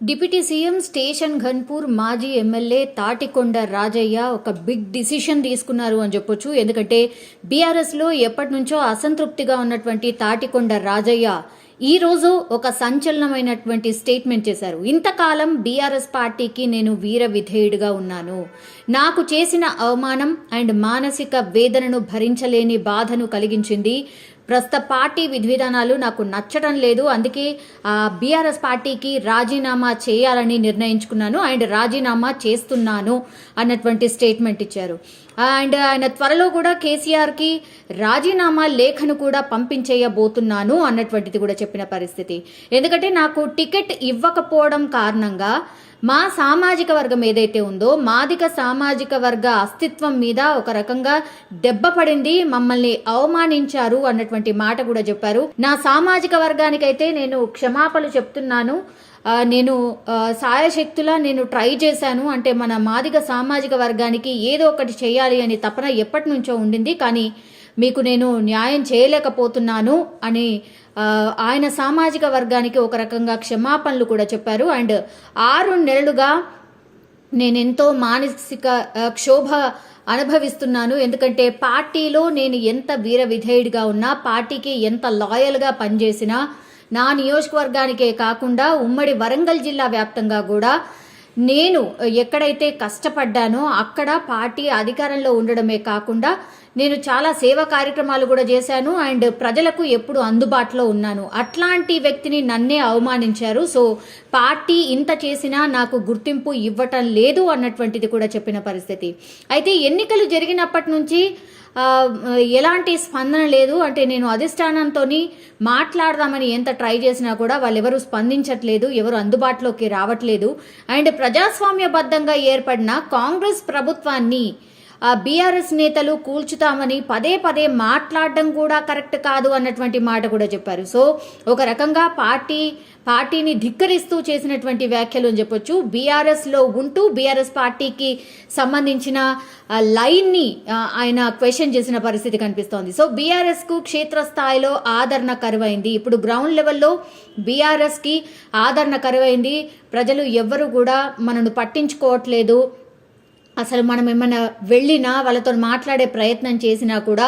Deputy CM station Ghanpur మాజీ MLA Tatikonda Rajaiah ఒక big decision తీసుకున్నారు అని చెప్పొచ్చు. ఎందుకంటే బీఆర్ఎస్లో ఎప్పటి నుంచో అసంతృప్తిగా ఉన్నటువంటి తాటికొండ రాజయ్య ఈ రోజు ఒక సంచలనమైనటువంటి స్టేట్మెంట్ చేశారు. ఇంతకాలం బీఆర్ఎస్ పార్టీకి నేను వీర విధేయుడిగా ఉన్నాను. నాకు చేసిన అవమానం అండ్ మానసిక వేదనను భరించలేని బాధను కలిగించింది. ప్రస్తుత పార్టీ విధి విధానాలు నాకు నచ్చడం లేదు. అందుకే బీఆర్ఎస్ పార్టీకి రాజీనామా చేయాలని నిర్ణయించుకున్నాను అండ్ రాజీనామా చేస్తున్నాను అన్నటువంటి స్టేట్మెంట్ ఇచ్చారు. అండ్ ఆయన త్వరలో కూడా కేసీఆర్కి రాజీనామా లేఖను కూడా పంపించేయబోతున్నాను అన్నటువంటిది కూడా చెప్పిన పరిస్థితి. ఎందుకంటే నాకు టికెట్ ఇవ్వకపోవడం కారణంగా మా సామాజిక వర్గం ఏదైతే ఉందో మాదిగ సామాజిక వర్గ అస్తిత్వం మీద ఒక రకంగా దెబ్బ పడింది, మమ్మల్ని అవమానించారు అన్నటువంటి మాట కూడా చెప్పారు. నా సామాజిక వర్గానికైతే నేను క్షమాపణలు చెప్తున్నాను. నేను సాయశక్తులా నేను ట్రై చేశాను. అంటే మన మాదిగ సామాజిక వర్గానికి ఏదో ఒకటి చేయాలి అని తపన ఎప్పటి నుంచో ఉండింది, కానీ మీకు నేను న్యాయం చేయలేకపోతున్నాను అని ఆయన సామాజిక వర్గానికి ఒక రకంగా క్షమాపణలు కూడా చెప్పారు. అండ్ 6 నెలలుగా నేనెంతో మానసిక క్షోభ అనుభవిస్తున్నాను. ఎందుకంటే పార్టీలో నేను ఎంత వీర విధేయుడిగా ఉన్నా, పార్టీకి ఎంత లాయల్గా పనిచేసినా, నా నియోజకవర్గానికే కాకుండా ఉమ్మడి వరంగల్ జిల్లా వ్యాప్తంగా కూడా నేను ఎక్కడైతే కష్టపడ్డానో అక్కడ పార్టీ అధికారంలో ఉండడమే కాకుండా నేను చాలా సేవా కార్యక్రమాలు కూడా చేశాను అండ్ ప్రజలకు ఎప్పుడు అందుబాటులో ఉన్నాను. అట్లాంటి వ్యక్తిని నన్నే అవమానించారు. సో పార్టీ ఇంత చేసినా నాకు గుర్తింపు ఇవ్వటం లేదు అన్నటువంటిది కూడా చెప్పిన పరిస్థితి. అయితే ఎన్నికలు జరిగినప్పటి నుంచి ఎలాంటి స్పందన లేదు. అంటే నేను అధిష్టానంతో మాట్లాడదామని ఎంత ట్రై చేసినా కూడా వాళ్ళు ఎవరు స్పందించట్లేదు, ఎవరు అందుబాటులోకి రావట్లేదు. అండ్ ప్రజాస్వామ్యబద్ధంగా ఏర్పడిన కాంగ్రెస్ ప్రభుత్వాన్ని బీఆర్ఎస్ నేతలు కూల్చుతామని పదే పదే మాట్లాడడం కూడా కరెక్ట్ కాదు అన్నటువంటి మాట కూడా చెప్పారు. సో ఒక రకంగా పార్టీని ధిక్కరిస్తూ చేసినటువంటి వ్యాఖ్యలు అని చెప్పొచ్చు. బీఆర్ఎస్లో ఉంటూ బీఆర్ఎస్ పార్టీకి సంబంధించిన లైన్ని ఆయన క్వశ్చన్ చేసిన పరిస్థితి కనిపిస్తోంది. సో బీఆర్ఎస్కు క్షేత్రస్థాయిలో ఆదరణ కరువైంది. ఇప్పుడు గ్రౌండ్ లెవెల్లో బీఆర్ఎస్కి ఆదరణ కరువైంది. ప్రజలు ఎవ్వరు కూడా మనను పట్టించుకోవట్లేదు. అసలు మనం ఏమైనా వెళ్ళినా వాళ్ళతో మాట్లాడే ప్రయత్నం చేసినా కూడా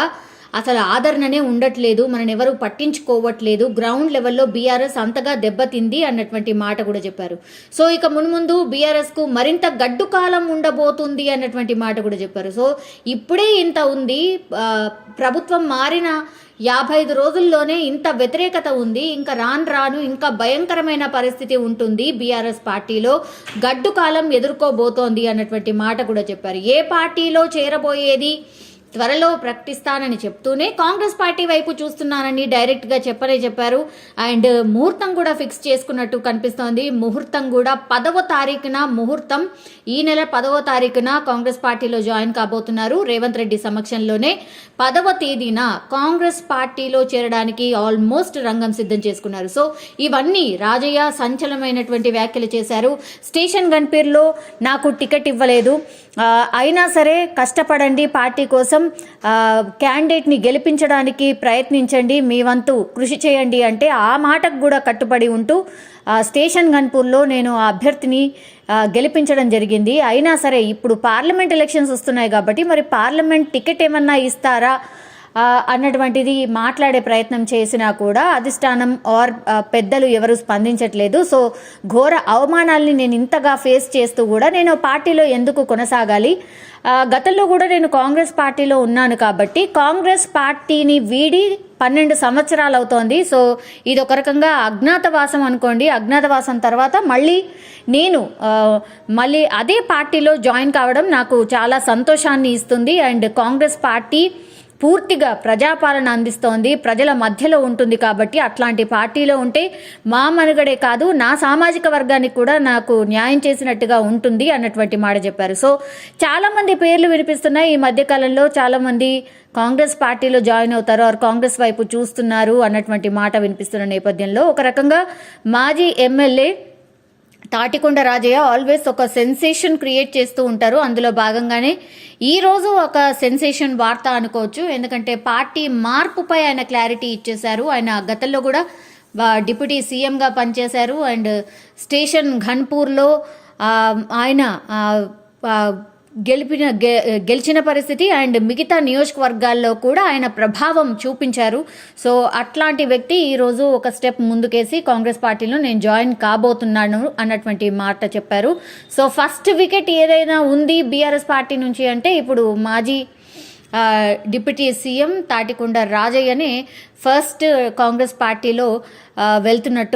అసలు ఆదరణనే ఉండట్లేదు, మనని ఎవరు పట్టించుకోవట్లేదు. గ్రౌండ్ లెవెల్లో బీఆర్ఎస్ అంతగా దెబ్బతింది అన్నటువంటి మాట కూడా చెప్పారు. సో ఇక మున్ముందు బీఆర్ఎస్కు మరింత గడ్డు కాలం ఉండబోతుంది అన్నటువంటి మాట కూడా చెప్పారు. సో ఇప్పుడే ఇంత ఉంది, ప్రభుత్వం మారిన 55 రోజుల్లోనే ఇంత వ్యతిరేకత ఉంది, ఇంకా రాను ఇంకా భయంకరమైన పరిస్థితి ఉంటుంది, బీఆర్ఎస్ పార్టీలో గడ్డు కాలం ఎదుర్కోబోతోంది అన్నటువంటి మాట కూడా చెప్పారు. ఏ పార్టీలో చేరబోయేది త్వరలో ప్రకటిస్తానని చెప్తూనే కాంగ్రెస్ పార్టీ వైపు చూస్తున్నానని డైరెక్ట్గా చెప్పారు. అండ్ ముహూర్తం కూడా ఫిక్స్ చేసుకున్నట్టు కనిపిస్తోంది. ముహూర్తం కూడా 10వ తారీఖున ముహూర్తం, ఈ నెల 10వ తారీఖున కాంగ్రెస్ పార్టీలో జాయిన్ కాబోతున్నారు. రేవంత్ రెడ్డి సమక్షంలోనే 10వ తేదీన కాంగ్రెస్ పార్టీలో చేరడానికి ఆల్మోస్ట్ రంగం సిద్ధం చేసుకున్నారు. సో ఇవన్నీ రాజయ్య సంచలనమైనటువంటి వ్యాఖ్యలు చేశారు. స్టేషన్ గన్పూర్లో నాకు టికెట్ ఇవ్వలేదు, అయినా సరే కష్టపడండి, పార్టీ కోసం క్యాండిడేట్ని గెలిపించడానికి ప్రయత్నించండి, మీ వంతు కృషి చేయండి అంటే ఆ మాటకు కూడా కట్టుబడి ఉంటూ స్టేషన్ గన్పూర్లో నేను ఆ అభ్యర్థిని గెలిపించడం జరిగింది. అయినా సరే ఇప్పుడు పార్లమెంట్ ఎలక్షన్స్ వస్తున్నాయి కాబట్టి మరి పార్లమెంట్ టికెట్ ఏమన్నా ఇస్తారా అన్నటువంటిది మాట్లాడే ప్రయత్నం చేసినా కూడా అధిష్టానం ఆర్ పెద్దలు ఎవరు స్పందించట్లేదు. సో ఘోర అవమానాల్ని నేను ఇంతగా ఫేస్ చేస్తూ కూడా నేను పార్టీలో ఎందుకు కొనసాగాలి, గతంలో కూడా నేను కాంగ్రెస్ పార్టీలో ఉన్నాను కాబట్టి కాంగ్రెస్ పార్టీని వీడి 12 సంవత్సరాలు అవుతోంది. సో ఇది ఒక రకంగా అజ్ఞాతవాసం అనుకోండి. అజ్ఞాతవాసం తర్వాత నేను మళ్ళీ అదే పార్టీలో జాయిన్ కావడం నాకు చాలా సంతోషాన్ని ఇస్తుంది. అండ్ కాంగ్రెస్ పార్టీ పూర్తిగా ప్రజాపాలన అందిస్తోంది, ప్రజల మధ్యలో ఉంటుంది కాబట్టి అట్లాంటి పార్టీలో ఉంటే మా మనుగడే కాదు నా సామాజిక వర్గానికి కూడా నాకు న్యాయం చేసినట్టుగా ఉంటుంది అన్నటువంటి మాట చెప్పారు. సో చాలామంది పేర్లు వినిపిస్తున్నాయి. ఈ మధ్యకాలంలో చాలామంది కాంగ్రెస్ పార్టీలో జాయిన్ అవుతారు ఆర్ కాంగ్రెస్ వైపు చూస్తున్నారు అన్నటువంటి మాట వినిపిస్తున్న నేపథ్యంలో ఒక రకంగా మాజీ ఎమ్మెల్యే తాటికొండ రాజయ్య ఆల్వేస్ ఒక సెన్సేషన్ క్రియేట్ చేస్తూ ఉంటారు. అందులో భాగంగానే ఈరోజు ఒక సెన్సేషన్ వార్త అనుకోవచ్చు. ఎందుకంటే పార్టీ మార్పుపై ఆయన క్లారిటీ ఇచ్చేశారు. ఆయన గతంలో కూడా డిప్యూటీ సీఎంగా పనిచేశారు. అండ్ స్టేషన్ ఘన్పూర్లో ఆయన గెలిచిన పరిస్థితి అండ్ మిగతా నియోజకవర్గాల్లో కూడా ఆయన ప్రభావం చూపించారు. సో అట్లాంటి వ్యక్తి ఈరోజు ఒక స్టెప్ ముందుకేసి కాంగ్రెస్ పార్టీలో నేను జాయిన్ కాబోతున్నాను అన్నటువంటి మాట చెప్పారు. సో ఫస్ట్ వికెట్ ఏదైనా ఉంది బీఆర్ఎస్ పార్టీ నుంచి అంటే ఇప్పుడు మాజీ డిప్యూటీ సీఎం తాటికొండ రాజయ్యనే ఫస్ట్ కాంగ్రెస్ పార్టీలో వెళ్తున్నట్టు